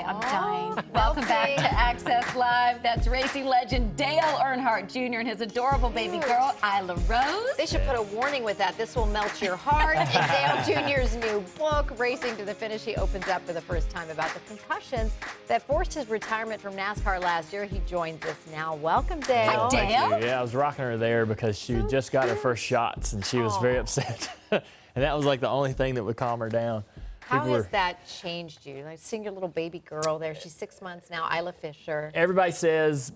I'm dying. Welcome back to Access Live. That's racing legend Dale Earnhardt Jr. and his adorable baby girl, Isla Rose. They should put a warning with that. This will melt your heart. In Dale Jr.'s new book, Racing to the Finish, he opens up for the first time about the concussions that forced his retirement from NASCAR last year. He joins us now. Welcome, Dale. Hi, Dale. Yeah, I was rocking her there because she just got her first shots, and she was very upset. And that was like the only thing that would calm her down. How has that changed you? Like, seeing your little baby girl there. She's 6 months now, Isla Fisher. Everybody says,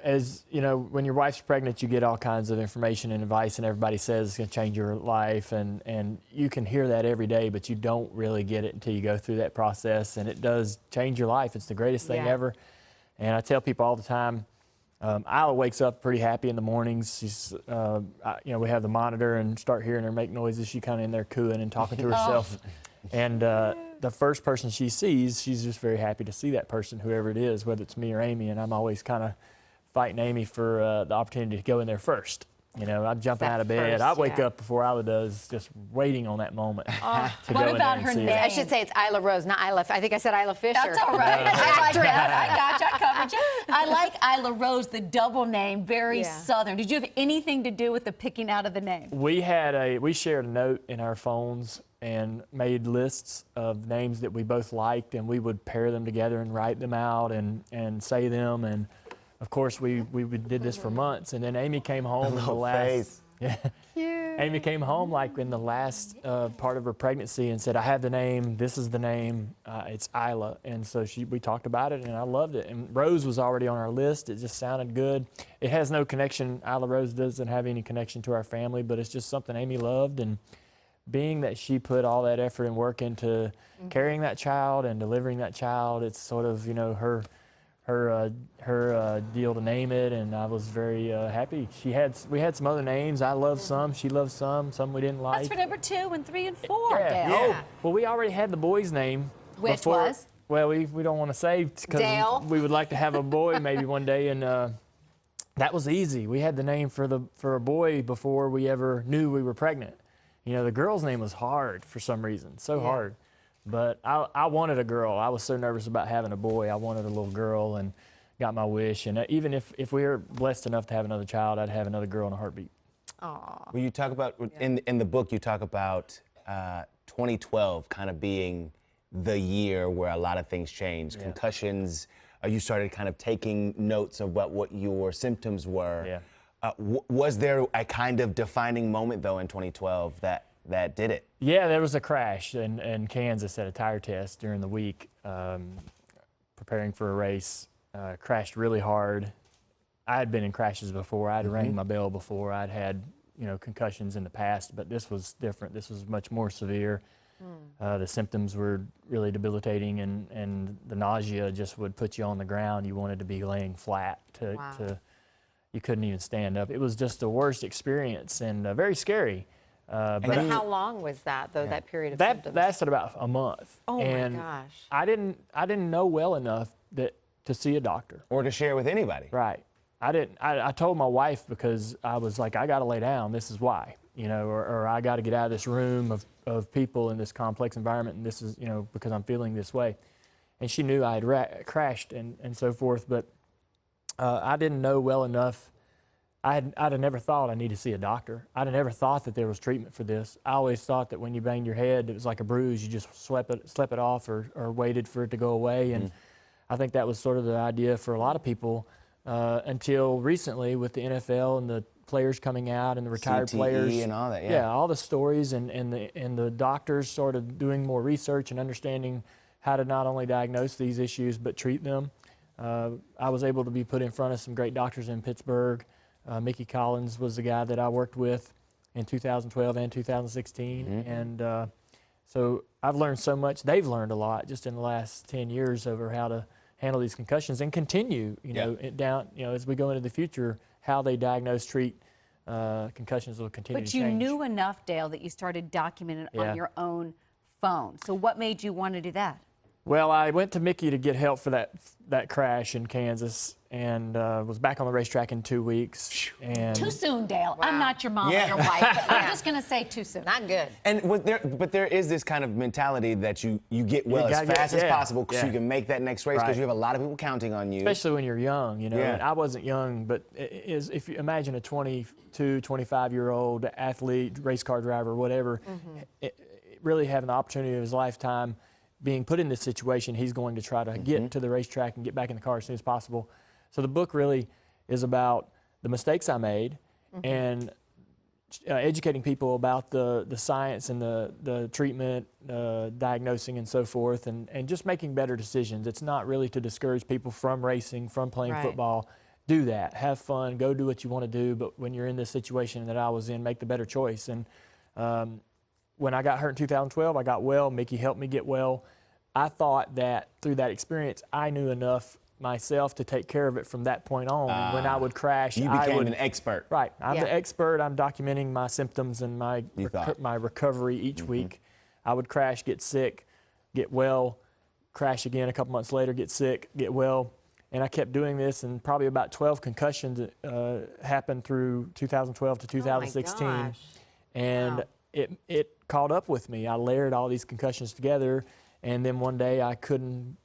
as you know, when your wife's pregnant, you get all kinds of information and advice, and everybody says it's going to change your life, and you can hear that every day, but you don't really get it until you go through that process, and it does change your life. It's the greatest thing ever. And I tell people all the time, Isla wakes up pretty happy in the mornings. She's, you know, we have the monitor and start hearing her make noises. She's kind of in there cooing and talking to herself. And the first person she sees, she's just very happy to see that person, whoever it is, whether it's me or Amy. And I'm always kind of fighting Amy for the opportunity to go in there first. You know, I'm jumping out of bed. I wake up before Isla does, just waiting on that moment to go What in about there her and see name? her. I should say it's Isla Rose, not Isla. I think I said Isla Fisher. That's all right. I like that. I got you. I covered you. I like Isla Rose, the double name, very Southern. Did you have anything to do with the picking out of the name? We shared a note in our phones and made lists of names that we both liked, and we would pair them together and write them out and say them. And of course, we did this for months. And then Amy came home in the last. Yeah. Amy came home like in the last part of her pregnancy and said, "I have the name. This is the name. It's Isla." And so we talked about it, and I loved it. And Rose was already on our list. It just sounded good. It has no connection. Isla Rose doesn't have any connection to our family, but it's just something Amy loved. And being that she put all that effort and work into carrying that child and delivering that child, it's sort of, you know, her deal to name it, and I was very happy. We had some other names. I loved some, she loved some we didn't like. That's for number 2 and 3 and 4, Yeah. Dale. Oh, well, we already had the boy's name. Which was? Well, we don't want to say because we would like to have a boy maybe one day, and that was easy. We had the name for a boy before we ever knew we were pregnant. You know, the girl's name was hard for some reason, so hard. But I wanted a girl. I was so nervous about having a boy. I wanted a little girl and got my wish. And even if we were blessed enough to have another child, I'd have another girl in a heartbeat. Aww. Well, you talk about, in the book, you talk about 2012 kind of being the year where a lot of things changed. Concussions, you started kind of taking notes of what your symptoms were. Was there a kind of defining moment, though, in 2012 that did it? Yeah, there was a crash in Kansas at a tire test during the week, preparing for a race. Crashed really hard. I had been in crashes before. I'd rang my bell before. I'd had, you know, concussions in the past, but this was different. This was much more severe. The symptoms were really debilitating, and the nausea just would put you on the ground. You wanted to be laying flat. You couldn't even stand up. It was just the worst experience and very scary. But how long was that, though, that period of symptoms? That lasted about a month. Oh, and my gosh. I didn't know well enough to see a doctor. Or to share with anybody. Right. I told my wife because I was like, I got to lay down. This is why, you know, or I got to get out of this room of people in this complex environment, and this is, you know, because I'm feeling this way. And she knew I had crashed and so forth, but I didn't know well enough. I'd have never thought I needed to see a doctor. I'd have never thought that there was treatment for this. I always thought that when you banged your head, it was like a bruise. You just slept it off or waited for it to go away. And I think that was sort of the idea for a lot of people until recently with the NFL and the players coming out and the retired players. and all that, Yeah, all the stories and the doctors sort of doing more research and understanding how to not only diagnose these issues but treat them. I was able to be put in front of some great doctors in Pittsburgh. Mickey Collins was the guy that I worked with in 2012 and 2016. And so I've learned so much. They've learned a lot just in the last 10 years over how to handle these concussions and continue, you know, as we go into the future, how they diagnose, treat concussions will continue to change. But you knew enough, Dale, that you started documenting it on your own phone. So what made you want to do that? Well, I went to Mickey to get help for that crash in Kansas, and was back on the racetrack in 2 weeks. And Too soon, Dale. Wow. I'm not your mom or your wife, but I'm just going to say too soon. Not good. And but there is this kind of mentality that you get well as fast as possible so you can make that next race because you have a lot of people counting on you. Especially when you're young, you know. Yeah. And I wasn't young, but if you imagine a 22, 25-year-old athlete, race car driver, whatever, really having the opportunity of his lifetime being put in this situation, he's going to try to get to the racetrack and get back in the car as soon as possible. So the book really is about the mistakes I made and educating people about the science and the treatment, diagnosing and so forth, and just making better decisions. It's not really to discourage people from racing, from playing football. Do that, have fun, go do what you want to do, but when you're in this situation that I was in, make the better choice. And when I got hurt in 2012, I got well. Mickey helped me get well. I thought that through that experience, I knew enough myself to take care of it from that point on. And when I would crash, you became an expert. Right. I'm the expert. I'm documenting my symptoms and my recovery each week. I would crash, get sick, get well, crash again a couple months later, get sick, get well. And I kept doing this, and probably about 12 concussions happened through 2012 to 2016. Oh my gosh. And it caught up with me. I layered all these concussions together, and then one day I couldn't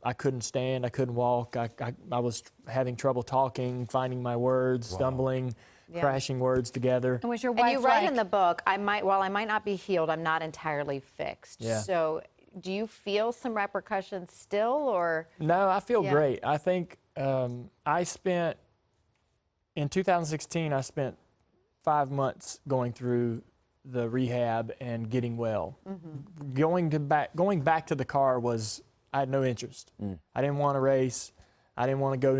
stand, I couldn't walk. I was having trouble talking, finding my words, stumbling, crashing words together. And was your wife And you write like, in the book, while I might not be healed, I'm not entirely fixed. Yeah. So do you feel some repercussions still, or? No, I feel great. I think in 2016, I spent 5 months going through the rehab and getting well. Going back to the car I had no interest. I didn't want to race. I didn't want to go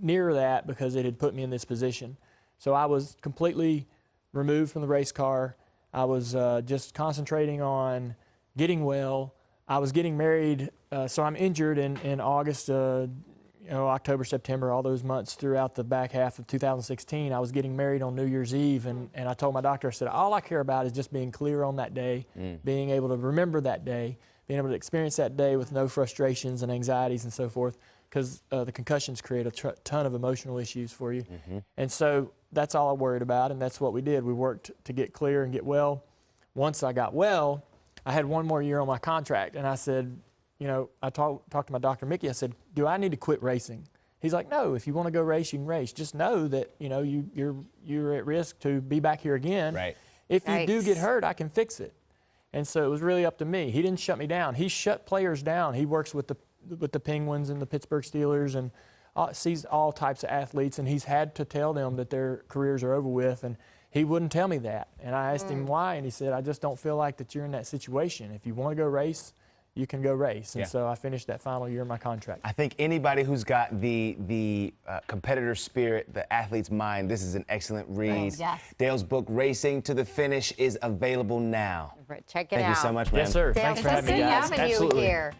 near that because it had put me in this position. So I was completely removed from the race car. I was just concentrating on getting well. I was getting married, so I'm injured in August, October, September, all those months throughout the back half of 2016. I was getting married on New Year's Eve, and I told my doctor, I said, all I care about is just being clear on that day, being able to remember that day, being able to experience that day with no frustrations and anxieties and so forth, because the concussions create a ton of emotional issues for you. And so that's all I worried about, and that's what we did. We worked to get clear and get well. Once I got well, I had one more year on my contract, and I said, I talked to my doctor, Mickey. I said, do I need to quit racing? He's like, no, if you want to go race, you can race. Just know that, you're at risk to be back here again. Right. If you do get hurt, I can fix it. And so it was really up to me. He didn't shut me down. He shut players down. He works with the Penguins and the Pittsburgh Steelers and sees all types of athletes, and he's had to tell them that their careers are over with, and he wouldn't tell me that. And I asked him why, and he said, I just don't feel like that you're in that situation. If you want to go race, you can go race. And so I finished that final year of my contract. I think anybody who's got the competitor spirit, the athlete's mind, this is an excellent read. Yes. Dale's book, Racing to the Finish, is available now. Check it out. Thank you so much, man. Yes, sir. Dale, Thanks for it's having so me, good guys. having you Absolutely. here.